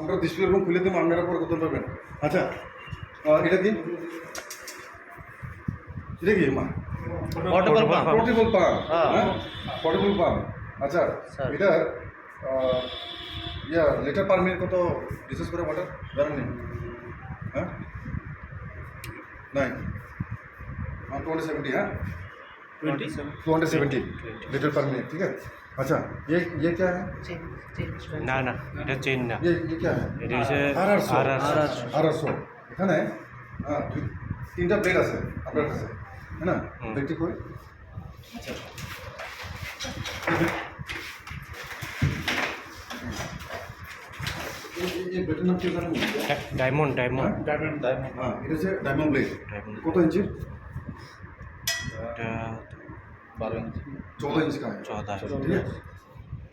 আমরা display room খুলে দেবো, আপনারা পরে করতে পারবেন। আচ্ছা, এটা কি মা পোর্টেবল পাম্প। পোর্টেবল পাম্প, হ্যাঁ। হ্যাঁ পোর্টেবল পাম্প। আচ্ছা, স্যার। এটা লিটার পার মিনিট কত বিশেষ করে ওয়াটার জানেন নি? হ্যাঁ 9 270, হ্যাঁ 270 लीटर पर मिनट, ठीक है। अच्छा, ये क्या है? না না এটা চেন না, ये क्या है? এটা হচ্ছে RRSO। এখানে তিনটা ব্লেড আছে আপনার কাছে, है ना? হুম। ব্লেডটি কই? আচ্ছা, ये ब्लेডের নাম কি জানেন? ডায়মন্ড ডায়মন্ড हाँ, এটা হচ্ছে ডায়মন্ড ব্লেড। डायमंड। কত ইঞ্চি? এটা 12 इंच 14 इंच का है, 14 ठीक है।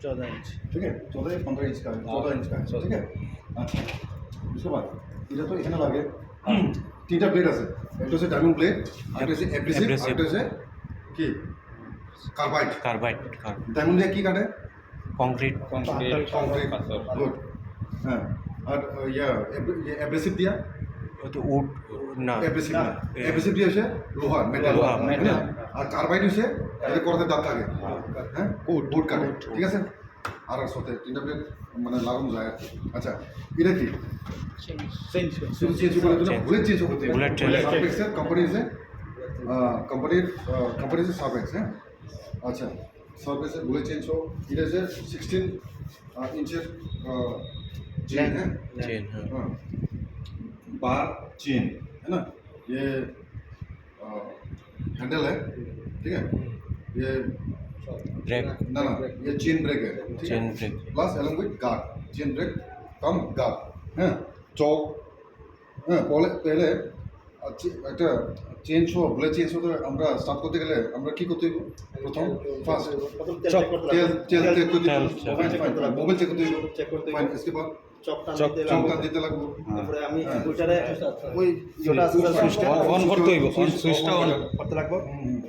14 इंच ठीक है, 14 या 15 इंच का है, 14 इंच का है, ठीक है। अच्छा, उसके बाद এটা তো এখানে লাগে তিনটা ব্লেড আছে, একটা হচ্ছে ডায়মন্ড ব্লেড, একটা হচ্ছে অ্যাব্রেসিভ, Abrasive। একটা হচ্ছে কি কার্বাইড। কার্বাইড ডায়মন্ড দিয়ে কি কাটে? Concrete concrete, good. হ্যাঁ, আর অ্যাব্রেসিভ দিয়া তো উড না অ্যাব্রেসিভ না, অ্যাব্রেসিভ দিয়ে হচ্ছে লোহা, মেটাল, লোহা, metal। আর কার্বাইড হচ্ছে এটা করতে দাঁত থাকে, হ্যাঁ উড কাটে, ঠিক আছে। আর সাথে তিনটা ব্লেড মানে লাগানো যায় আর কি। আচ্ছা, এটা কি শুধু চেঞ্জ করে দিলে বুলেট চেঞ্জ করতে হবে। Bullet change। সার্ফেক্সের কোম্পানির সার্ফেক্স, হ্যাঁ। আচ্ছা, সার্ফেক্সের বুলেট চেঞ্জ हो, এটা হচ্ছে 16 इंचेर चेन है, চেন হ্যাঁ हाँ, बार चेन है ना। ये हैंडल है, ठीक है। ये ব্রেক ना ये चेन ब्रेक है, ठीक है। Chain brake plus along with guard, chain brake cum guard, হ্যাঁ। চক, হ্যাঁ, পহলে একটা চেঞ্জ শো, বুলেট চেঞ্জ হতে আমরা স্টার্ট করতে গেলে আমরা কি করতে হবে? প্রথম ফার্স্ট তেল চেক করতে হবে, মোবাইল চেক করতে হবে, চেক করতে ফাইন। इसके बाद চকটা দিতে লাগবে, তারপরে আমি ওইটারে ওই যেটা আছে সুইচটা অন করতে হইব, সুইচটা অন করতে লাগবে।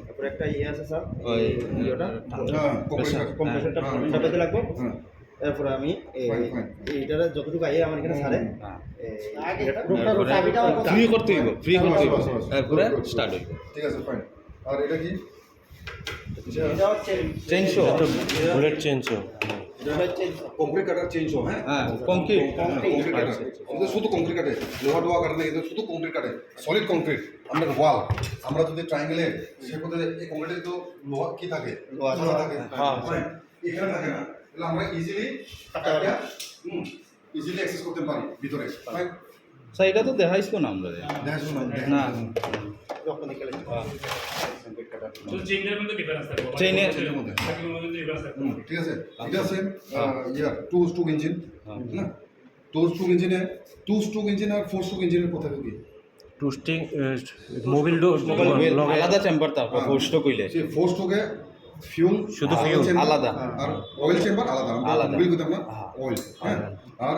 তারপরে একটা ইয়ে আছে স্যার, ওই ইয়েটা হ্যাঁ কম্প্রেসার, কম্প্রেশনটা হ্যাঁ, চাপাতে লাগবে। হ্যাঁ এরপরে আমি Fine. এইটারে যতটুকু আইয়ে আমার এখানে সারে ফ্রি করতে হইব, ফ্রি করতে হইব, বাস, বাস, বাস। তারপরে Good, good, good. স্টার্ট হইব। ঠিক আছে, ফাইন। আর এটা কি? এটা হচ্ছে চেঞ্জশো তো বুলেট চেঞ্জ কংক্রিট কাটার চেঞ্জ हो, হ্যাঁ হ্যাঁ কংক্রিট কংক্রিট কাটার, এটা শুধু কংক্রিট কাটে, লোহা টোহা কাটে না, এটা শুধু কংক্রিট কাটে, সলিড কংক্রিট। আমাদের ওয়াল আমরা যদি ট্রায়াঙ্গেলে সে করতে, এই কংক্রিটে তো লোহা কি থাকে, লোহা থাকে, হ্যাঁ। fine। এখানে থাকে না, তাহলে আমরা ইজিলি কাটা ইজিলি অ্যাক্সেস করতে পারি ভিতরে, ফাইন। স্যার এটা তো দেখাইছো না আমরা দেখা শুনো না যখন নিকেলে তো চেইনের মধ্যে ডিফারেন্স থাকবে চেইনের মধ্যে ডিফারেন্স থাকবে ঠিক আছে। এটা সেম টু স্ট্রোক ইঞ্জিন, না টু স্ট্রোক ইঞ্জিনে, টু স্ট্রোক ইঞ্জিন আর ফোর স্ট্রোক ইঞ্জিনের কথা কি? টুস্টিং মোবিল ডোর আলাদা চেম্বার তারপর পোস্ট কইলে সেই ফোর স্ট্রোকে ফিউল, শুধু oil fuel, chamber আলাদা। আর অয়েল চেম্বার আলাদা, আলাদা। মোবিল করতাম না হ্যাঁ। অয়েল, হ্যাঁ। আর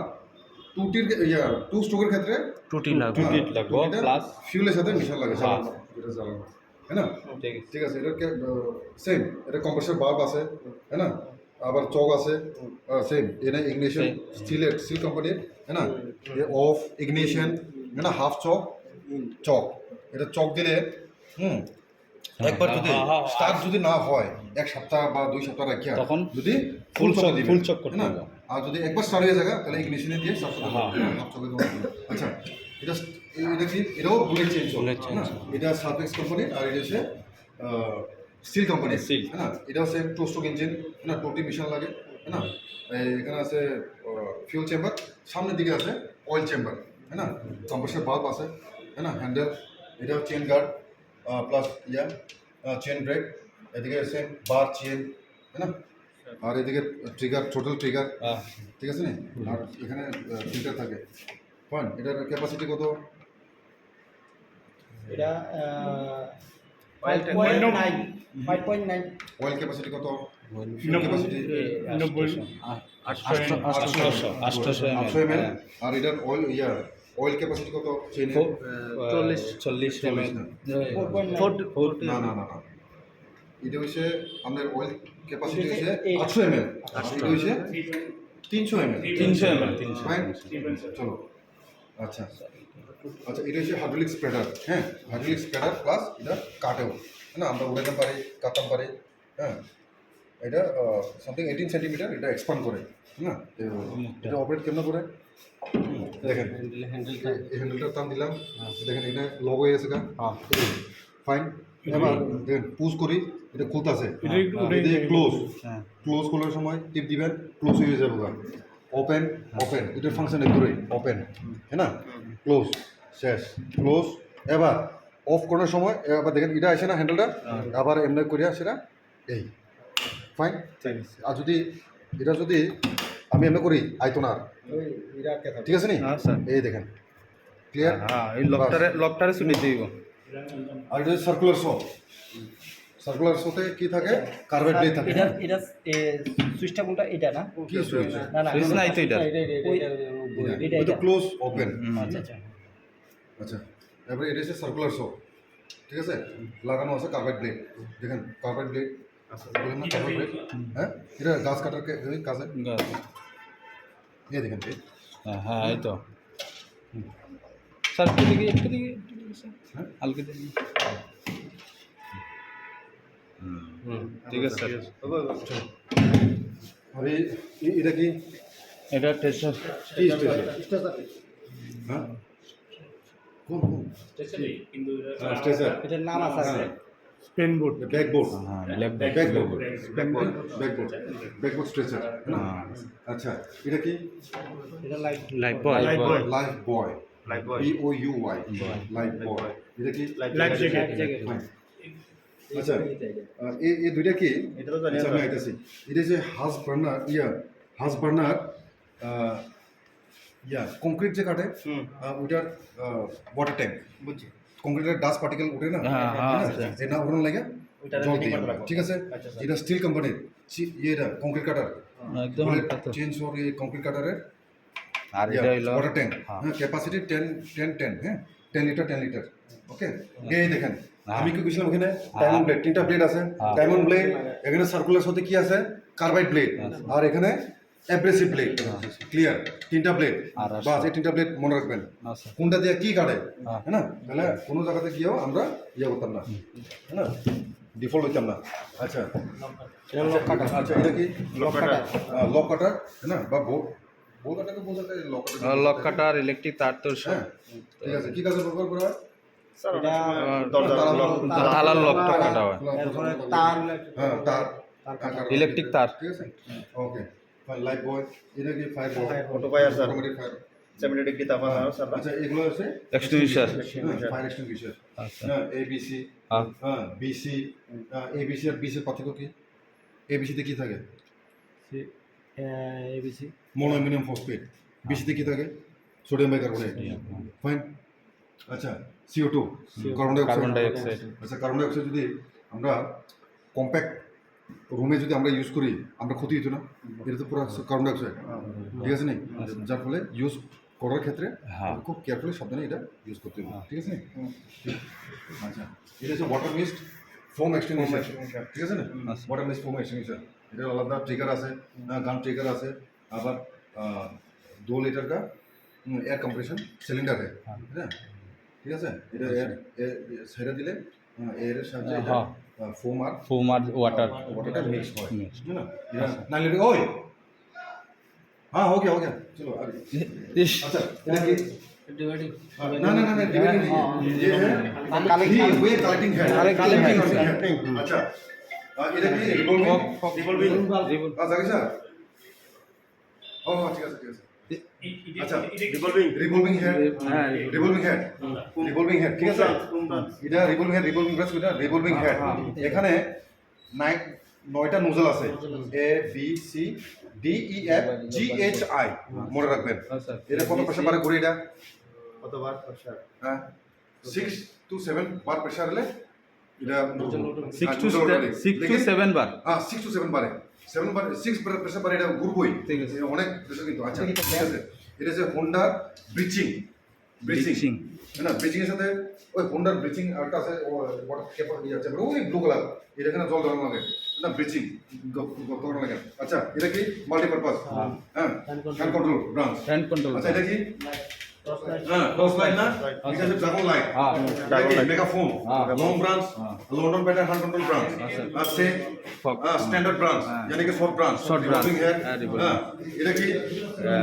টু স্ট্রোকের ক্ষেত্রে টুটি লাগবে টুটি লাগবে, plus ফিউলের সাথে মিশাল লাগে, হ্যাঁ। যেটা জ্বালানো, है ना। ঠিক আছে ঠিক আছে, এটা সেম, এটা কম্প্রেসর বাল্ব আছে, है ना। আবার চক আছে, সেম। এটা ইগনিশন স্টিল কোম্পানির, है ना। ये অফ ইগনিশন, है ना, হাফ চক, চক। এটা চক দিলে একবার যদি স্টার্ট যদি না হয়, এক সপ্তাহ বা 2 সপ্তাহ রাখিয়া তখন যদি ফুল চক দিবে, ফুল চক করতে है ना। হবে। আর যদি একবার স্টার্ট হয়ে যায় তাহলে ইগনিশনে দিয়ে স্টার্ট করতে হ্যাঁ। হবে, হাফ চকে দেওয়া হবে। আচ্ছা, এটা কি? এটাও বুলেট চেঞ্জ, Bullet change। এটা সার্ফেক্স কোম্পানি, আর এটা হচ্ছে স্টিল কোম্পানি, Steel। है ना। এটা হচ্ছে টু স্ট্রোক ইঞ্জিন, है ना, টোটি মিশন লাগে, है ना। এখানে আছে ফিউল চেম্বার, সামনের দিকে আছে অয়েল চেম্বার, है ना। কম্প্রেসর বাল্ব আছে, है ना, হ্যান্ডেল, এটা chain guard plus chain brake, এদিকে সেম বার চেন, है ना। আর এদিকে ট্রিগার, টোটাল ট্রিগার, হ্যাঁ ঠিক আছে না। আর এখানে ফিল্টার থাকে, ফাইন। এটার ক্যাপাসিটি কত? এটা 5.9 অয়েল ক্যাপাসিটি কত? Fuel capacity 800 800 ml। আর এটার অয়েল ক্যাপাসিটি কত? চেনে 40 ml না না না না, এটা হচ্ছে আমাদের অয়েল ক্যাপাসিটি হচ্ছে 800 ml, এটা হচ্ছে 300 ml 300 ml 300 ফাইন চলো আচ্ছা আচ্ছা এটা হচ্ছে হাইড্রোলিক স্প্রেডার হ্যাঁ হাইড্রোলিক স্প্রেডার প্লাস এটা কাটেও না আমরা উড়াতে পারি কাটতে পারি হ্যাঁ এটা সামথিং 18 সেন্টিমিটার এটা এক্সপান্ড করে না এটা অপারেট কেমন করে দেখেন হ্যান্ডেলটা এই হ্যান্ডেলটা টান দিলাম দেখেন এটা লক হয়ে গেছে গা ফাইন এবার দেখেন পুশ করি এটা খুলতেছে এটা ক্লোজ ক্লোজ করার সময় টিপ দিবেন ক্লোজ হয়ে যাবে গা ওপেন ওপেন এটার ফাংশন একদমই ওপেন হ্যাঁ না ক্লোজ শেষ ক্লোজ এবার অফ করার সময় এবার দেখেন এটা আসে না হ্যান্ডেলটা আবার এমনি করিয়া সেটা এই ফাইন আর যদি এটা যদি আমি এমনি করি আইতো না আর। ঠিক আছে নি হ্যাঁ স্যার এই দেখেন ক্লিয়ার হ্যাঁ এই লকটারে শুনে দিব আর এটা সার্কুলার শো সার্কুলার শোতে কি থাকে কার্বেট ব্লেড থাকে এটা এটা সুইচটা কোনটা এটা না কি সুইচ না না সুইচ নাই তো এটা এটা এটা ক্লোজ ওপেন আচ্ছা আচ্ছা আচ্ছা এবারে এটা হচ্ছে সার্কুলার শো ঠিক আছে লাগানো আছে কার্বেট ব্লেড দেখেন কার্বেট ব্লেড বলেন না কার্বেট ব্লেড হ্যাঁ এটা গাছ কাটার কাজে এই দেখেন হ্যাঁ এই তো স্যার একটু দিকে স্যার হ্যাঁ হালকা দিকে ঠিক আছে স্যার আর এটা কি এটা টেস্টার কি স্টেশন হ্যাঁ কোন কোন স্পেশালি কিন্তু স্টেশন এটার নাম আছে পেন বোর্ড ব্যাকবোর্ড হ্যাঁ ব্ল্যাক ব্যাকবোর্ড ব্যাকবোর্ড স্ট্রেচার না আচ্ছা এটা কি এটা লাইট লাইফ বয় লাইফ বয় BOUY লাইফ বয় এটা কি লাইফ জ্যাকেট Fine. আচ্ছা এই দুইটা কি এটা তো জানি আচ্ছা আমি আইতাছি এটা যে হাউস বার্নার কংক্রিট যে কাটে ওইটার ওয়াটার ট্যাঙ্ক বুঝছি কংক্রিটের ডাস্ট পার্টিকেল উঠে না হ্যাঁ, আচ্ছা। এটা উঠানোর লাগে ওইটা জল ready দিই করে আমরা, রাখো। ঠিক আছে আচ্ছা, আচ্ছা। এটা স্টিল কোম্পানির এটা কংক্রিট কাটার একদম হালকা তো চেঞ্জ ওর এই কংক্রিট কাটারের আর এটা হলো ওয়াটার ট্যাঙ্ক হ্যাঁ। হ্যাঁ ক্যাপাসিটি 10 হ্যাঁ 10 লিটার ওকে এই দেখেন হ্যাঁ। আমি কি বুঝলাম ওখানে ডায়মন্ড ব্লেড তিনটা ব্লেড আছে হ্যাঁ। ডায়মন্ড ব্লেড এখানে সার্কুলার সাথে কি আছে কার্বাইড ব্লেড আর এখানে অ্যাব্রেসিভ ব্লেড ক্লিয়ার তিনটা ব্লেড আর আছে। বাস এই তিনটা ব্লেড মনে রাখবেন আচ্ছা কোনটা দিয়ে কি কাটে হ্যাঁ। হ্যাঁ না তাহলে কোনো জায়গাতে গিয়েও আমরা করতাম না হ্যাঁ না ডিফল্ট হইতাম না আচ্ছা আচ্ছা এটা কি লক কাটার হ্যাঁ না বা বোল কাটাকে বোঝাতে লক কাটার ইলেকট্রিক তার তো হ্যাঁ ঠিক আছে কি কাজে ব্যবহার করা হয় এটা তালার লকটা কাটা হয় এরপরে তার হ্যাঁ তার ইলেকট্রিক তার ঠিক আছে ওকে লাইফ বয় এটা কি fire buoy auto fire sir automatic fire 70 degree তাপমাত্রা স্যার আচ্ছা এগুলো আছে এক্সটিংগুইশার ফায়ার এক্সটিংগুইশার আচ্ছা হ্যাঁ এবিসি হ্যাঁ হ্যাঁ বিসি এবিসি আর বিসি পার্থক্য কি এবিসিতে কি থাকে এবিসি মোনোঅ্যামিনিয়াম ফসফেট বিসিতে কি থাকে সোডিয়াম বাইকার্বনেট ফাইন আচ্ছা CO2 carbon carbon die dioxide আচ্ছা কার্বন ডাই অক্সাইড যদি আমরা কম্প্যাক্ট রুমে যদি আমরা ইউজ করি আমরা ক্ষতি হতো না এটা তো পুরো কার্বন ডাই অক্সাইড ঠিক আছে নি যার ফলে ইউজ করার ক্ষেত্রে হ্যাঁ। খুব কেয়ারফুলি সাবধানে এটা ইউজ করতে হবে ঠিক আছে নি আচ্ছা এটা হচ্ছে ওয়াটার মিস্ট ফোম এক্সটিংগুইশার ঠিক আছে না ওয়াটার মিস্ট ফোম এক্সটিংগুইশার এটা আলাদা ট্রিগার আছে গান ট্রিগার আছে আবার 2 लीटर का एयर कंप्रेशन सिलेंडर है ना ঠিক আছে এটা এর ছেড়ে দিলে এর সাহায্যে এটা ফোম আর ফোম আর ওয়াটার ওয়াটারটা মিক্স হয় Mixed. है ना এটা 9 लीटर ओए हाँ हो गया चलो आगे ইস अच्छा এটা কি ना ना ना ना डिवाइडिंग नहीं है ये है कलेक्टिंग वे कलेक्टिंग है कलेक्टिंग अच्छा এটা কি রিভলভিং জাগে স্যার ও ঠিক আছে আচ্ছা রিভলভিং হেড রিভলভিং হেড ঠিক আছে এটা রিভলভিং ব্রাশ এটা রিভলভিং হেড এখানে 9টা নোজল আছে A B C D E F G H I মনে রাখবেন এটা কত প্রেসার বারে ঘুরে এটা কতবার প্রেসার হ্যাঁ 6 to 7 বার প্রেসার হলে এটা 6 to 7 বার 6 to 7 বারে 7 বার 6 প্রেসার বারে এটা ঘুরবই ঠিক আছে অনেক প্রেসার কিন্তু আচ্ছা ঠিক আছে এটা যে হোন্ডা ব্রিচিং ব্রিচিং है ना ব্রিচিং এর সাথে ওই হোন্ডার ব্রিচিং আরটা আছে ওয়াটার কেপার দিয়ে আছে ওই ব্লু কালার এটা এখানে জল দেওয়া লাগে না ব্রিচিং করানো লাগে আচ্ছা এটা কি মাল্টিপারপাস হ্যাঁ hand control branch hand control আচ্ছা এটা কি হ্যাঁ টর্চ লাইট না এটা হচ্ছে dragon light dragon light। Megaphone long branch London pattern hand control branch আছে স্ট্যান্ডার্ড ব্রাঞ্চ यानी कि शॉर्ट ब्रांच Short branch। हां এটা কি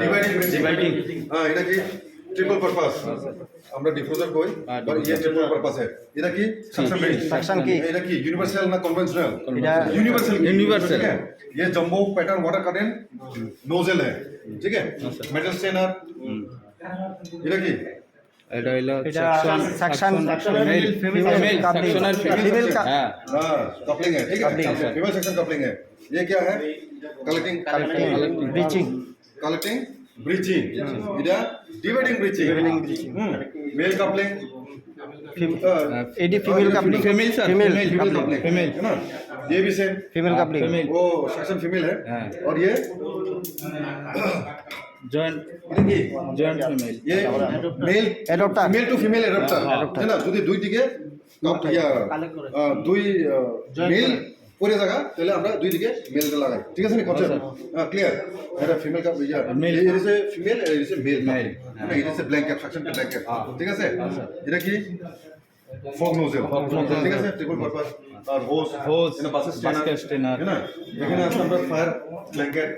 ডিভাইডিং হ্যাঁ এটা কি ट्रिपल पर्पस আমরা ডিফিউজার কই আর ये ट्रिपल पर्पस है এটা কি Suction কি? এটা কি ইউনিভার্সাল না কনভেনশনাল এটা यूनिवर्सल है ये jumbo pattern water curtain nozzle है ठीक है मेटल स्ट्रेनर এটা কি এটা হলো এটা section section female coupling। Sectional Female female का- হ্যাঁ हाँ कपलिंग है ठीक है फीमेल सेक्शन कपलिंग है ये क्या है कलेक्टिंग ব্রিচিং कलेक्टिंग ब्रीचिंग इधर डिवाइडिंग ब्रीचिंग मेल कपलिंग এডি female coupling female sir female female coupling female. है ना ये भी सेम ফিমেল কাপলিং female। वो सेक्शन फीमेल है हाँ। और ये জয়েন্ট ये জয়েন্ট ফিমেল ये male Adopter। Male to female adapter Adopter। है ना যদি দুই দিকে ইয়া দুই মেল পরে জায়গা তাহলে আমরা দুই দিকে মেলটা লাগাই ঠিক আছে নি কনসেপ্ট ক্লিয়ার এটা ফিমেল কা ইয়া Male। এর ইজ ফিমেল এর ইজ মেল Male। না এর ইজ ব্ল্যাঙ্কেট সেকশন ব্ল্যাঙ্কেট ঠিক আছে এটা কি ফগ নোজেল ঠিক আছে ট্রিপল পারপাস আর হোস হোস এর বাসেস বাস্কেট স্টেনার है ना এখানে আছে আমরা ফায়ার ব্ল্যাঙ্কেট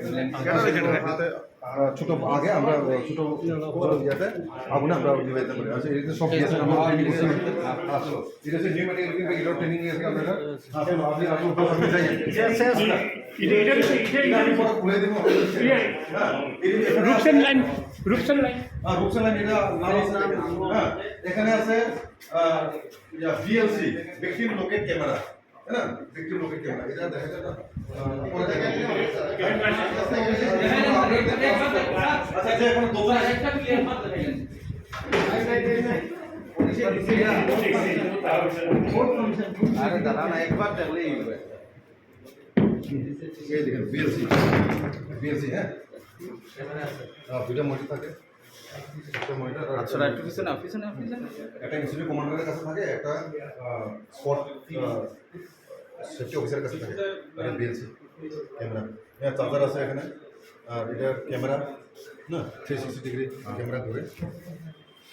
ছোট আগে আমরা ছোট ইয়াতে আগুনে আমরা নিভাইতে পারি আচ্ছা এটা সব দিয়েছে আমরা আচ্ছা এটা হচ্ছে নিউ ম্যাটেরিয়াল কিন্তু এটা ট্রেনিং এর আমরা আপনি আপনি উপরে যাই খুলে দিব রূপসেন লাইন রূপসেন লাইন এটা নাম আছে হ্যাঁ এখানে আছে ইয়া ভিএলসি ভিকটিম লোকেট ক্যামেরা है ना ভিকটিম লোকেট ক্যামেরা এটা দেখা যায় না পরে দেখা আচ্ছা যে এখন দোকান আরে দাঁড়া না একবার দেখলেই হবে ये देखिए बीएलसी है हाँ দুইটা মনিটর থাকে একটা মনিটর আচ্ছা একটু পিছনে পিছনে একটা ইনস্টিটিউট কমান্ডারের কাছে থাকে একটা স্পট সেফটি অফিসারের কাছে থাকে এটা বিএলসি ক্যামেরা এটা চার্জার আছে এখানে আর এটা ক্যামেরা না 360 डिग्री कैमरा धरे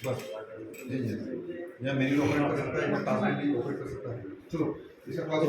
बस जी जी यहाँ मेन्यू ऑपरेट कर सकता है यहाँ टास्क भी ऑपरेट कर सकता है चलो इसका क्लास